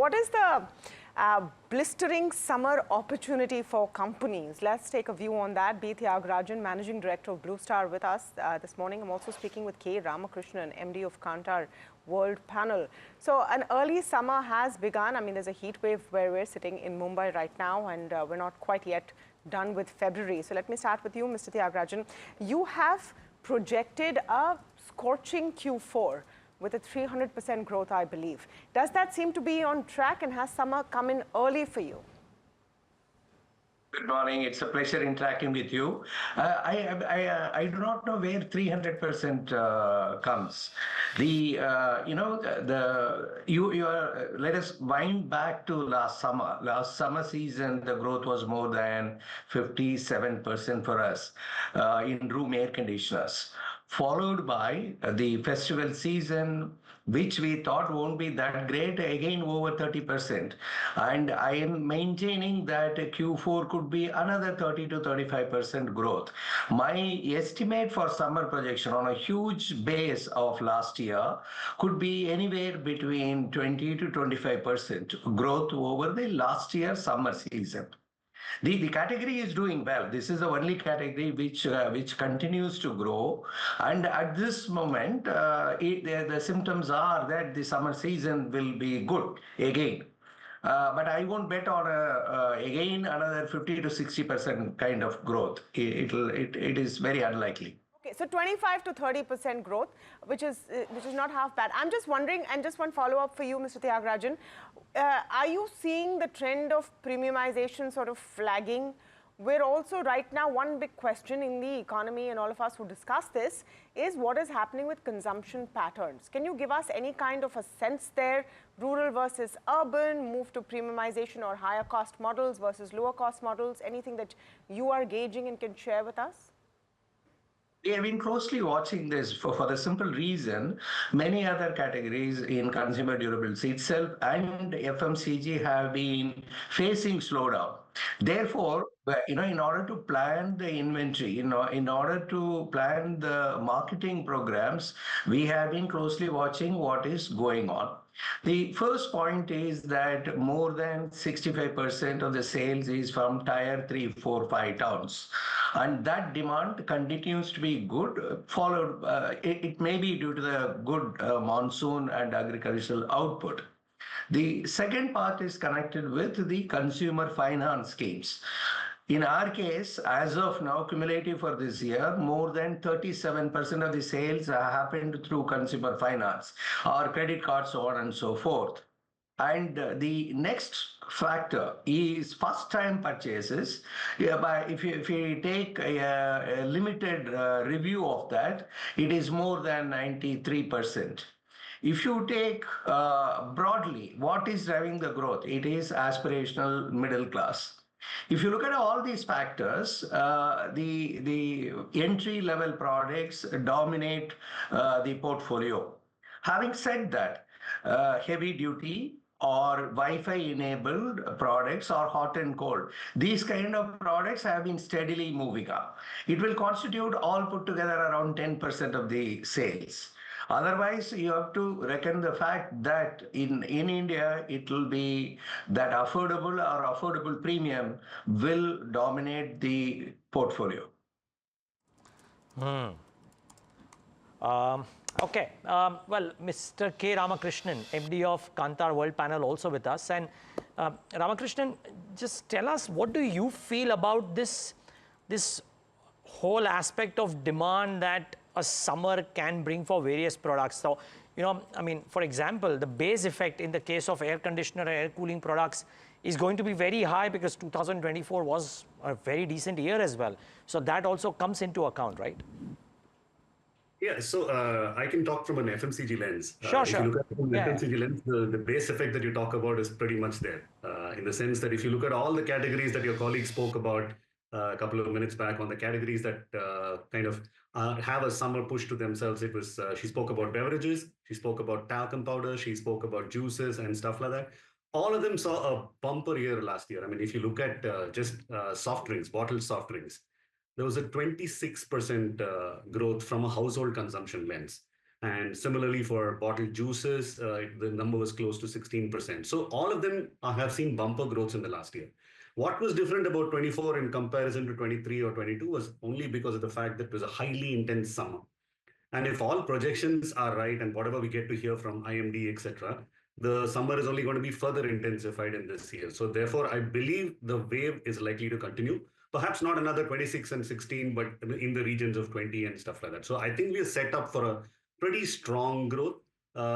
what is the blistering summer opportunity for companies? Let's take a view on that. B Thiagarajan, Managing Director of Blue Star, with us this morning. I'm also speaking with Ramakrishnan, MD of Kantar Worldpanel. So an early summer has begun. I mean, there's a heat wave where we're sitting in Mumbai right now, and we're not quite yet done with February. So let me start with you, Mr. Thiagarajan. You have projected a scorching Q4 with a 300% growth, I believe. Does that seem to be on track, and has summer come in early for you? Good morning. It's a pleasure interacting with you. I do not know where 300% comes. Let us wind back to last summer. Last summer season, the growth was more than 57% for us in room air conditioners, followed by the festival season, which we thought won't be that great, again over 30%. And I am maintaining that Q4 could be another 30 to 35% growth. My estimate for summer projection on a huge base of last year could be anywhere between 20 to 25% growth over the last year summer season. The category is doing well. This is the only category which continues to grow. And at this moment, the symptoms are that the summer season will be good again. But I won't bet on again another 50 to 60% kind of growth. It is very unlikely. Okay, so 25 to 30% growth, which is not half bad. I'm just wondering, and just one follow-up for you, Mr. Thiagarajan, are you seeing the trend of premiumization sort of flagging? We're also right now, one big question in the economy, and all of us who discuss this, is what is happening with consumption patterns. Can you give us any kind of a sense there? Rural versus urban, move to premiumization or higher cost models versus lower cost models, anything that you are gauging and can share with us? We have been closely watching this for the simple reason many other categories in consumer durables itself and FMCG have been facing slowdown. Therefore, in order to plan the inventory, in order to plan the marketing programs, we have been closely watching what is going on. The first point is that more than 65% of the sales is from tier 3, 4, 5 towns. And that demand continues to be good, followed, it may be due to the good monsoon and agricultural output. The second part is connected with the consumer finance schemes. In our case, as of now, cumulative for this year, more than 37% of the sales happened through consumer finance or credit cards, so on and so forth. And the next factor is first-time purchases. If you take a limited review of that, it is more than 93%. If you take broadly, what is driving the growth? It is aspirational middle class. If you look at all these factors, the entry-level products dominate the portfolio. Having said that, heavy duty or Wi-Fi enabled products or hot and cold, these kind of products have been steadily moving up. It will constitute all put together around 10% of the sales. Otherwise, you have to reckon the fact that in India, it will be that affordable or affordable premium will dominate the portfolio. Okay. Well, Mr. K. Ramakrishnan, MD of Kantar Worldpanel, also with us. And Ramakrishnan, just tell us, what do you feel about this whole aspect of demand that a summer can bring for various products? So, I mean, for example, the base effect in the case of air conditioner and air cooling products is going to be very high because 2024 was a very decent year as well. So that also comes into account, right? Yeah, so I can talk from an FMCG lens. Sure. If you look at from an FMCG lens, the base effect that you talk about is pretty much there. In the sense that if you look at all the categories that your colleague spoke about a couple of minutes back on the categories that kind of have a summer push to themselves, it was, she spoke about beverages, she spoke about talcum powder, she spoke about juices and stuff like that. All of them saw a bumper year last year. I mean, if you look at just soft drinks, bottled soft drinks, there was a 26% growth from a household consumption lens. And similarly for bottled juices, the number was close to 16%. So all of them have seen bumper growths in the last year. What was different about 24 in comparison to 23 or 22 was only because of the fact that it was a highly intense summer. And if all projections are right and whatever we get to hear from IMD, etc., the summer is only going to be further intensified in this year. So therefore, I believe the wave is likely to continue. Perhaps not another 26 and 16, but in the regions of 20 and stuff like that. So I think we are set up for a pretty strong growth.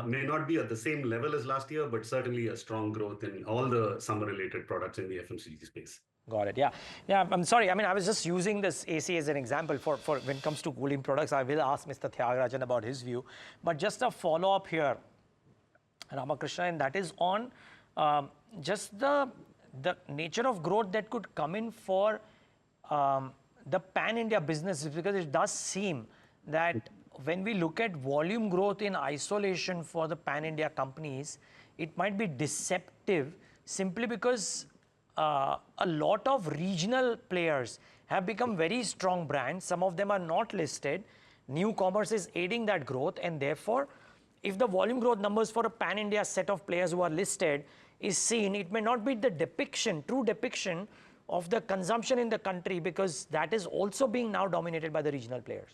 May not be at the same level as last year, but certainly a strong growth in all the summer-related products in the FMCG space. Got it. Yeah. Yeah. I'm sorry. I mean, I was just using this AC as an example for when it comes to cooling products. I will ask Mr. Thiagarajan about his view. But just a follow-up here, Ramakrishna, and that is on just the nature of growth that could come in for the pan-India businesses, because it does seem that when we look at volume growth in isolation for the pan-India companies, it might be deceptive simply because a lot of regional players have become very strong brands. Some of them are not listed. New commerce is aiding that growth, and therefore, if the volume growth numbers for a pan-India set of players who are listed is seen, it may not be the depiction, true depiction of the consumption in the country, because that is also being now dominated by the regional players.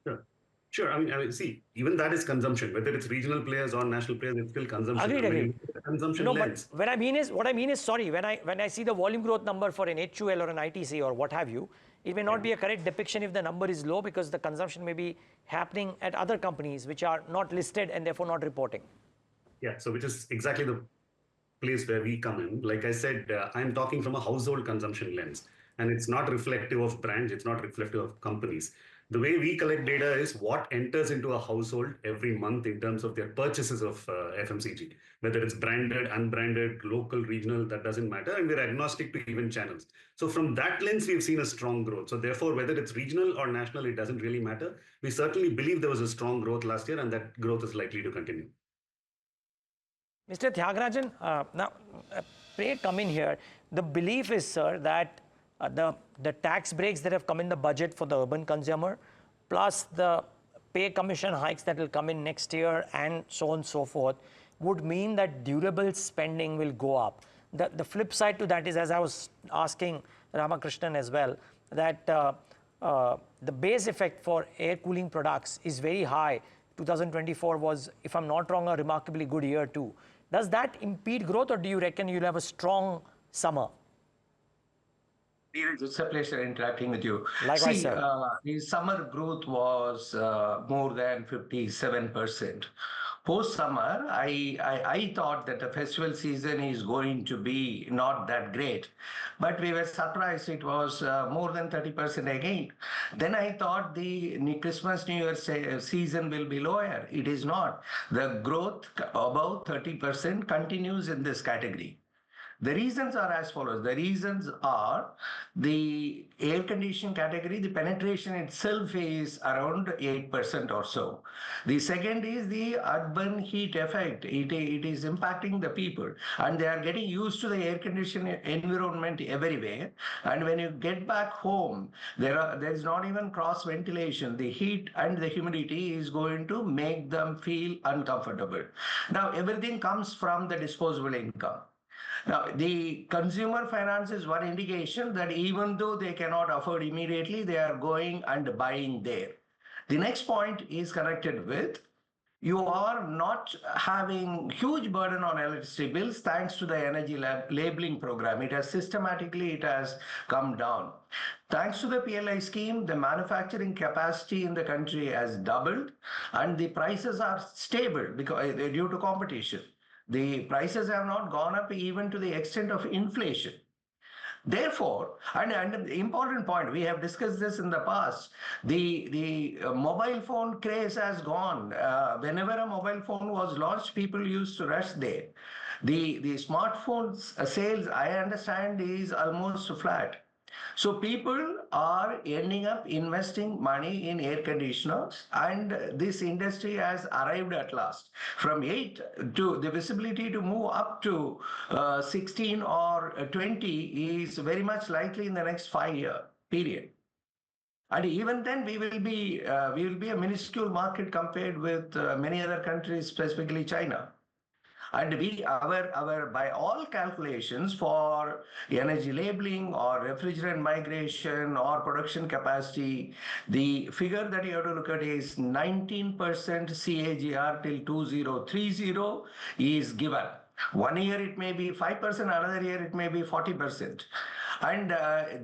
Sure. Sure. I mean, see, even that is consumption. Whether it's regional players or national players, it's still consumption. Agreed, agreed. Consumption No, lens. but what I mean is, sorry, when I see the volume growth number for an HUL or an ITC or what have you, it may not be a correct depiction if the number is low, because the consumption may be happening at other companies which are not listed and therefore not reporting. Yeah. So which is exactly the place where we come in. Like I said, I'm talking from a household consumption lens, and it's not reflective of brands. It's not reflective of companies. The way we collect data is what enters into a household every month in terms of their purchases of FMCG, whether it's branded, unbranded, local, regional, that doesn't matter. And we're agnostic to even channels. So from that lens, we've seen a strong growth. So therefore, whether it's regional or national, it doesn't really matter. We certainly believe there was a strong growth last year, and that growth is likely to continue. Mr. Thiagarajan, now, pray come in here. The belief is, sir, that the tax breaks that have come in the budget for the urban consumer, plus the pay commission hikes that will come in next year and so on and so forth, would mean that durable spending will go up. The flip side to that is, as I was asking Ramakrishnan as well, that the base effect for air cooling products is very high. 2024 was, if I'm not wrong, a remarkably good year too. Does that impede growth, or do you reckon you'll have a strong summer? It's a pleasure interacting with you. Likewise, See, sir. the summer growth was more than 57%. Post-summer, I thought that the festival season is going to be not that great, but we were surprised it was more than 30% again. Then I thought the Christmas, New Year season will be lower. It is not. The growth above 30% continues in this category. The reasons are as follows. The reasons are the air conditioning category, the penetration itself is around 8% or so. The second is the urban heat effect. It is impacting the people, and they are getting used to the air conditioning environment everywhere. And when you get back home, there is not even cross ventilation. The heat and the humidity is going to make them feel uncomfortable. Now, everything comes from the disposable income. Now, the consumer finance is one indication that even though they cannot afford immediately, they are going and buying there. The next point is connected with you are not having huge burden on electricity bills thanks to the energy labeling program. It has come down. Thanks to the PLI scheme, the manufacturing capacity in the country has doubled, and the prices are stable because due to competition. The prices have not gone up even to the extent of inflation. Therefore, and the important point, we have discussed this in the past, the mobile phone craze has gone. Whenever a mobile phone was launched, people used to rush there. The smartphones sales, I understand, is almost flat. So people are ending up investing money in air conditioners, and this industry has arrived at last. From 8 to the visibility to move up to 16 or 20 is very much likely in the next 5-year period. And even then, we will be a minuscule market compared with many other countries, specifically China. And our by all calculations for energy labeling or refrigerant migration or production capacity, the figure that you have to look at is 19% CAGR till 2030 is given. 1 year it may be 5%, another year it may be 40%. And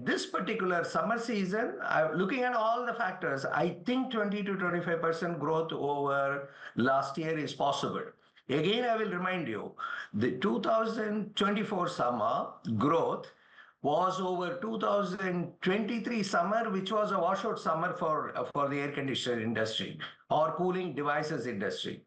this particular summer season, looking at all the factors, I think 20 to 25% growth over last year is possible. Again, I will remind you, the 2024 summer growth was over 2023 summer, which was a washout summer for the air conditioner industry or cooling devices industry.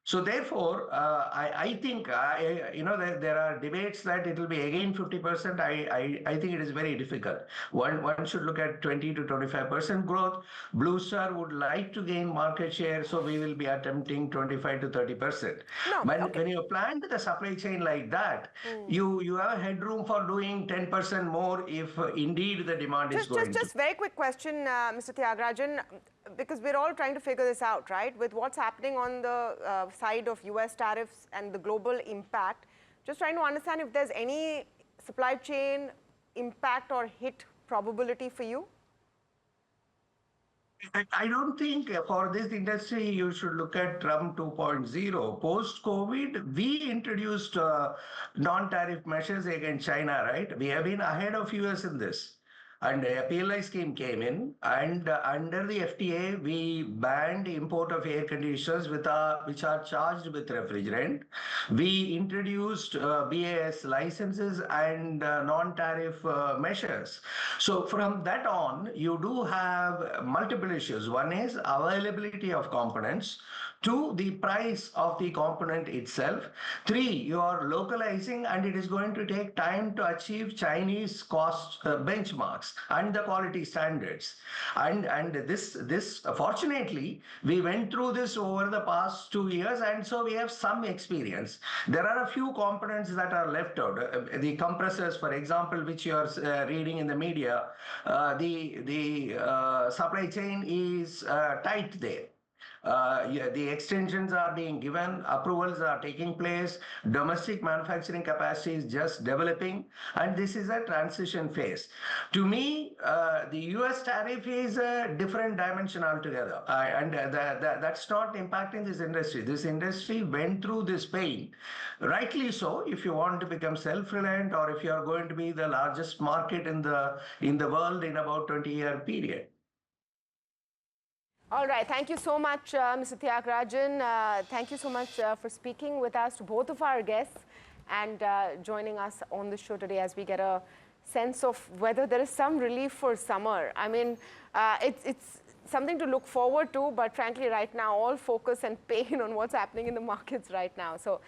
So therefore, I think, there are debates that it will be again 50%. I think it is very difficult. One should look at 20 to 25% growth. Blue Star would like to gain market share, so we will be attempting 25 to 30%. No, When you plan the supply chain like that, you have a headroom for doing 10% more if indeed the demand is going Just very quick question, Mr. Thiagarajan, because we're all trying to figure this out, right? With what's happening on the side of US tariffs and the global impact, just trying to understand if there's any supply chain impact or hit probability for you? I don't think for this industry you should look at Trump 2.0. Post-COVID, we introduced non-tariff measures against China, right? We have been ahead of US in this. And a PLI scheme came in, and under the FTA, we banned import of air conditioners which are charged with refrigerant. We introduced BAS licenses and non-tariff measures. So from that on, you do have multiple issues. One is availability of components. Two, the price of the component itself. Three, you are localizing, and it is going to take time to achieve Chinese cost benchmarks and the quality standards. And this fortunately, we went through this over the past 2 years, and so we have some experience. There are a few components that are left out. The compressors, for example, which you are reading in the media, the supply chain is tight there. The extensions are being given, approvals are taking place, domestic manufacturing capacity is just developing, and this is a transition phase. To me, the US tariff is a different dimension altogether, and that's not impacting this industry. This industry went through this pain, rightly so, if you want to become self-reliant or if you are going to be the largest market in the world in about 20-year period. All right. Thank you so much, Mr. Thiagarajan. Thank you so much for speaking with us, to both of our guests, and joining us on the show today as we get a sense of whether there is some relief for summer. I mean, it's something to look forward to, but frankly, right now, all focus and pain on what's happening in the markets right now. So.